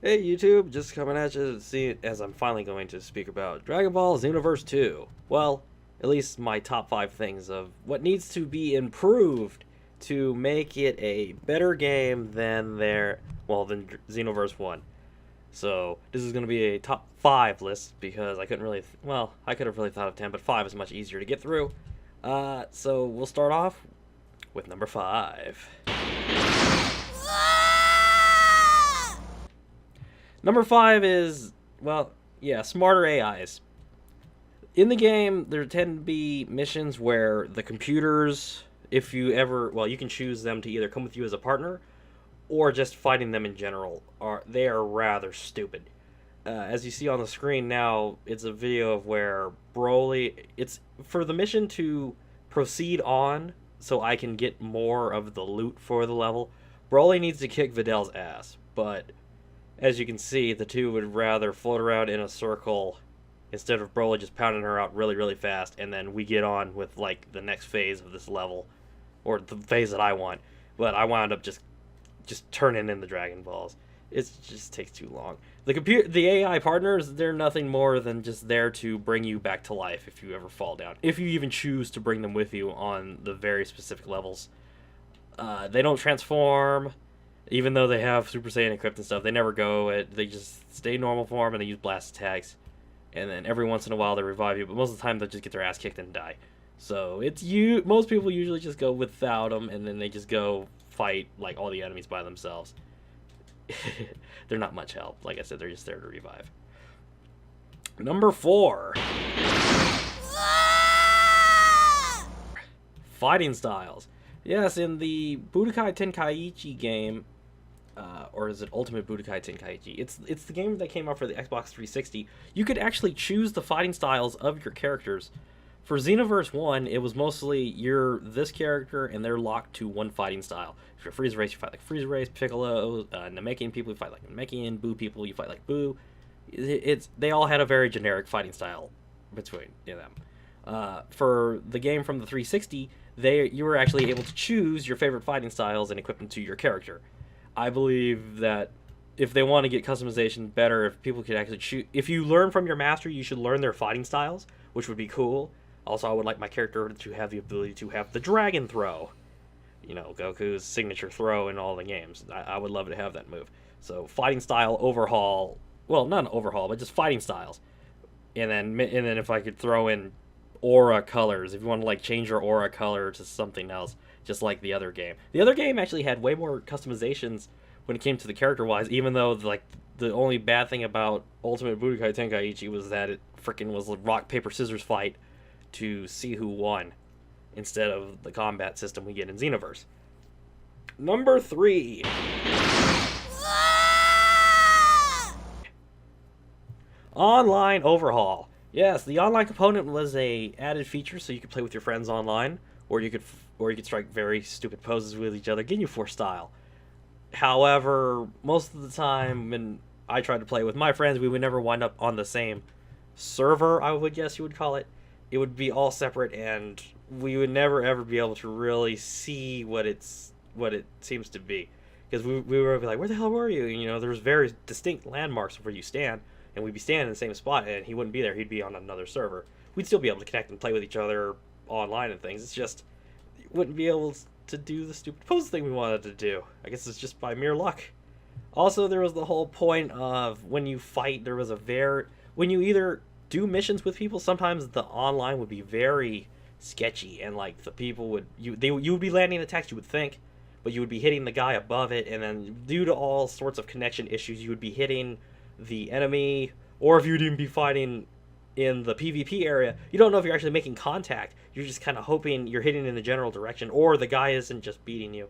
Hey YouTube, just coming at you to see as I'm finally going to speak about Dragon Ball Xenoverse 2. Well, at least my top 5 things of what needs to be improved to make it a better game than than Xenoverse 1. So, this is going to be a top 5 list because I couldn't really, I could have really thought of 10, but 5 is much easier to get through. So we'll start off with number 5. Number 5 is, smarter AIs. In the game, there tend to be missions where the computers, if you ever, you can choose them to either come with you as a partner or just fighting them in general. They are rather stupid. As you see on the screen now, it's a video of where Broly, it's for the mission to proceed on so I can get more of the loot for the level. Broly needs to kick Vidal's ass, but as you can see, the two would rather float around in a circle instead of Broly just pounding her out really, really fast, and then we get on with, like, the next phase of this level, or the phase that I want. But I wound up just turning in the Dragon Balls. It just takes too long. The AI partners, they're nothing more than just there to bring you back to life if you ever fall down. If you even choose to bring them with you on the very specific levels. They don't transform. Even though they have Super Saiyan equipped and stuff, they never go. They just stay normal form and they use blast attacks. And then every once in a while they revive you, but most of the time they'll just get their ass kicked and die. So most people usually just go without them, and then they just go fight like all the enemies by themselves. They're not much help. Like I said, they're just there to revive. Number 4. Fighting styles. Yes, in the Budokai Tenkaichi game, or is it Ultimate Budokai Tenkaichi? It's the game that came out for the Xbox 360. You could actually choose the fighting styles of your characters. For Xenoverse 1, it was mostly you're this character and they're locked to one fighting style. If you're Frieza Race, you fight like Frieza Race, Piccolo, Namekian people, you fight like Namekian, Buu people, you fight like Buu. They all had a very generic fighting style between them. For the game from the 360, you were actually able to choose your favorite fighting styles and equip them to your character. I believe that if they want to get customization better, if people could actually choose, if you learn from your master, you should learn their fighting styles, which would be cool. Also, I would like my character to have the ability to have the dragon throw. You know, Goku's signature throw in all the games. I would love to have that move. So, fighting style overhaul. Well, not an overhaul, but just fighting styles. And then if I could throw in aura colors, if you want to like change your aura color to something else, just like the other game. The other game actually had way more customizations when it came to the character-wise, even though like the only bad thing about Ultimate Budokai Tenkaichi was that it freaking was a rock paper scissors fight to see who won instead of the combat system we get in Xenoverse. Number 3. Online Overhaul. Yes, the online component was a added feature, so you could play with your friends online, or you could strike very stupid poses with each other, Ginyu Force style. However, most of the time when I tried to play with my friends, we would never wind up on the same server, I would guess you would call it. It would be all separate, and we would never ever be able to really see what it seems to be, because we would be like, where the hell were you? You know, there's very distinct landmarks of where you stand. And we'd be standing in the same spot, and he wouldn't be there. He'd be on another server. We'd still be able to connect and play with each other online and things. It's just, wouldn't be able to do the stupid pose thing we wanted to do. I guess it's just by mere luck. Also, there was the whole point of when you fight, there was when you either do missions with people, sometimes the online would be very sketchy, and like the people would, you would be landing attacks, you would think, but you would be hitting the guy above it, and then due to all sorts of connection issues, you would be hitting the enemy, or if you'd even be fighting in the PvP area, you don't know if you're actually making contact. You're just kind of hoping you're hitting in the general direction, or the guy isn't just beating you.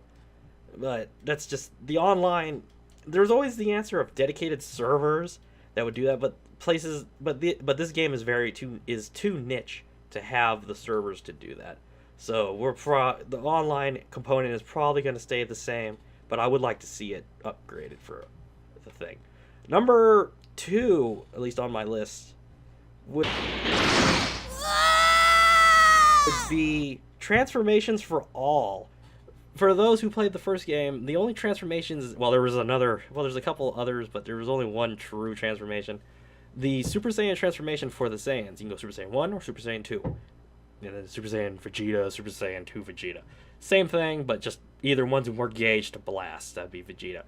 But that's just the online. There's always the answer of dedicated servers that would do that, but this game is too niche to have the servers to do that. So the online component is probably going to stay the same, but I would like to see it upgraded for the thing. Number 2, at least on my list, would be transformations for all. for those who played the first game, the only transformations, well, there's a couple others, but there was only one true transformation. The Super Saiyan transformation for the Saiyans, you can go Super Saiyan 1 or Super Saiyan 2. And then Super Saiyan Vegeta, Super Saiyan 2 Vegeta. Same thing, but just either one's more gauged to blast. That'd be Vegeta.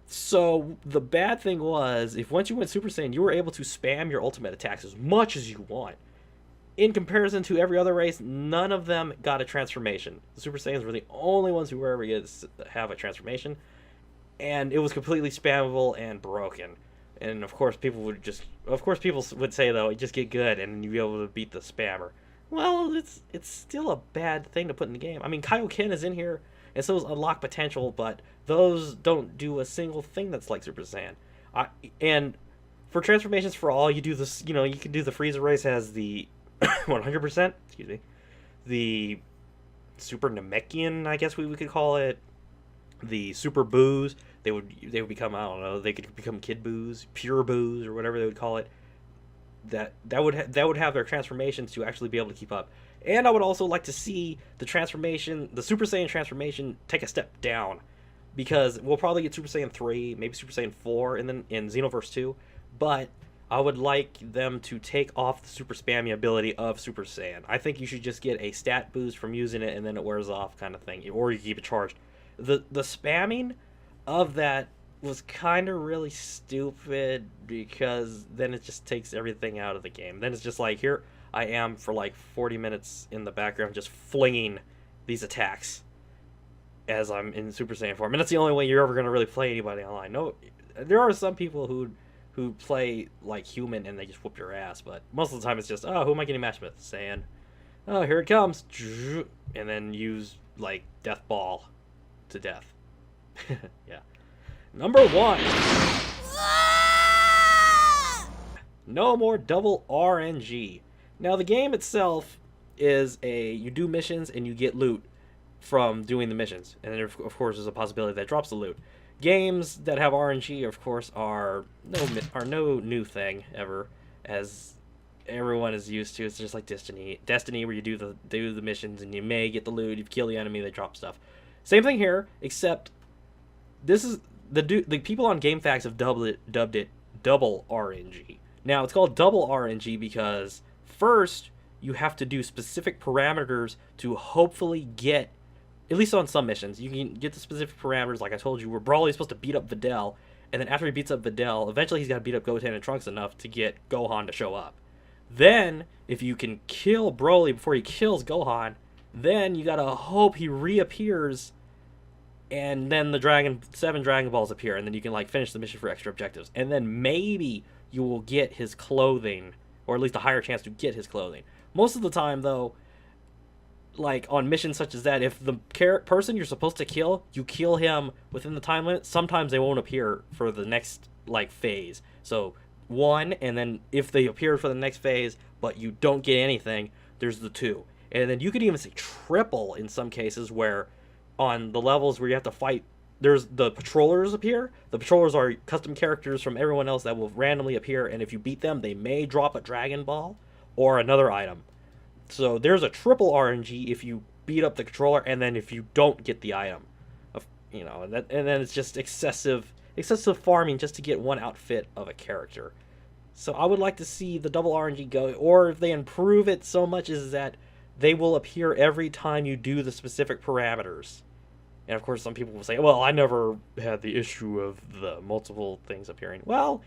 So the bad thing was, if once you went Super Saiyan, you were able to spam your ultimate attacks as much as you want. In comparison to every other race, none of them got a transformation. The Super Saiyans were the only ones who were ever going to have a transformation, and it was completely spammable and broken. And of course, people would say though, just get good and you'll be able to beat the spammer. Well, it's still a bad thing to put in the game. I mean, Kaioken is in here, and so is Unlock Potential, but those don't do a single thing that's like Super Saiyan. And for transformations for all, you do this. You can do the Frieza race as the 100%. Excuse me, the Super Namekian, I guess we could call it. The Super Boos, they would become, I don't know, they could become Kid Boos, Pure Boos, or whatever they would call it. That would have their transformations to actually be able to keep up. And I would also like to see the Super Saiyan transformation take a step down, because we'll probably get Super Saiyan 3, maybe Super Saiyan 4, and then in Xenoverse 2, but I would like them to take off the super spammy ability of Super Saiyan. I think you should just get a stat boost from using it, and then it wears off, kind of thing, or you keep it charged. The spamming of that was kind of really stupid, because then it just takes everything out of the game. Then it's just like, here I am for like 40 minutes in the background just flinging these attacks as I'm in Super Saiyan form. And that's the only way you're ever going to really play anybody online. No, there are some people who play like human and they just whoop your ass, but most of the time it's just, oh, who am I getting matched with? Saiyan. Oh, here it comes. And then use like Death Ball to death. Yeah. Number 1. No more double RNG. Now the game itself is you do missions and you get loot from doing the missions, and then of course there's a possibility that drops the loot. Games that have RNG, of course, are no new thing ever, as everyone is used to. It's just like Destiny, where you do the missions and you may get the loot. If you kill the enemy, they drop stuff. Same thing here, except this is the people on GameFAQs have dubbed it double RNG. Now it's called double RNG because first you have to do specific parameters to hopefully get, at least on some missions, you can get the specific parameters, like I told you, where Broly's supposed to beat up Videl, and then after he beats up Videl, eventually he's got to beat up Goten and Trunks enough to get Gohan to show up. Then, if you can kill Broly before he kills Gohan, then you gotta hope he reappears, and then the 7 Dragon Balls appear, and then you can like finish the mission for extra objectives. And then maybe you will get his clothing, or at least a higher chance to get his clothing. Most of the time, though, like on missions such as that, if the person you're supposed to kill, you kill him within the time limit, sometimes they won't appear for the next like phase. So 1, and then if they appear for the next phase, but you don't get anything, there's the 2. And then you could even say triple in some cases, where on the levels where you have to fight, there's the patrollers appear. The patrollers are custom characters from everyone else that will randomly appear, and if you beat them, they may drop a Dragon Ball or another item. So there's a triple RNG if you beat up the controller, and then if you don't get the item, and then it's just excessive farming just to get one outfit of a character. So I would like to see the double RNG go, or if they improve it so much is that they will appear every time you do the specific parameters. And of course some people will say, well, I never had the issue of the multiple things appearing. Well,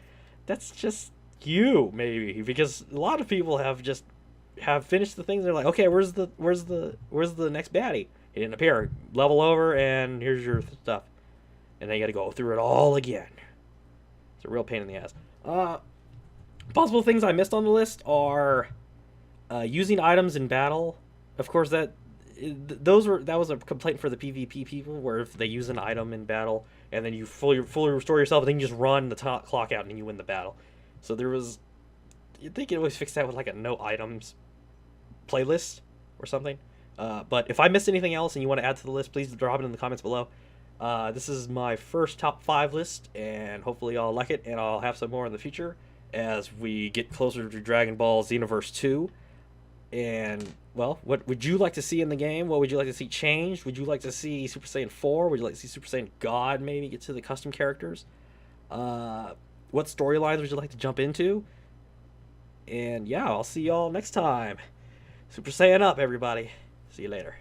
that's just you, maybe, because a lot of people have finished the things. They're like, okay, where's the next baddie? He didn't appear. Level over, and here's your stuff. And then you got to go through it all again. It's a real pain in the ass. Possible things I missed on the list are using items in battle. Of course, that was a complaint for the PvP people, where if they use an item in battle and then you fully restore yourself, and then you just run the clock out and you win the battle. So you'd think it always fix that with like a no items playlist or something. But if I missed anything else and you want to add to the list, please drop it in the comments below. This is my first top 5 list, and hopefully y'all like it, and I'll have some more in the future as we get closer to Dragon Ball Xenoverse 2. And well, what would you like to see in the game? What would you like to see changed? Would you like to see Super Saiyan 4? Would you like to see Super Saiyan God maybe get to the custom characters? What storylines would you like to jump into? And yeah, I'll see y'all next time. Super Saiyan up, everybody. See you later.